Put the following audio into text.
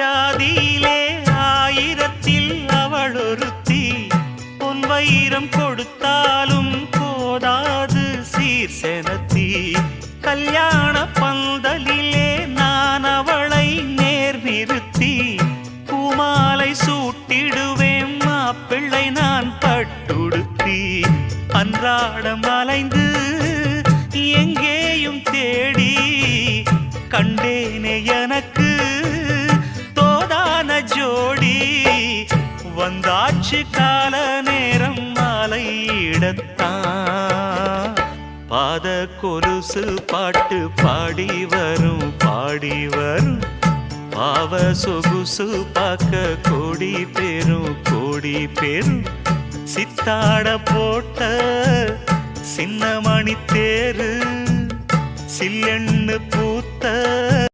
ஜாதியிலே ஆயிரத்தில் அவள் ஒருத்தி பொன் வைரம் கொடுத்தாலும் போதாது சீர் செனத்தி கல்யாண பந்தலிலே நான் அவளை நேர் நிறுத்தி பூமாலை சூட்டிடுவேன் மாப்பிள்ளை நான் பட்டுடுத்தி அன்றாடம் அலைந்து எங்கேயும் தேடி கண்டேனே எனக்கு தோதான ஜோடி வந்தாச்சு கால நேரம் மாலையிடத்தான் பாத கொலுசு பாட்டு பாடி வரும் பாவ சொகுசு பார்க்க கோடி பேரும் சித்தாட போட்ட சின்ன மணி தேரு சில்லெண்ணு பூத்த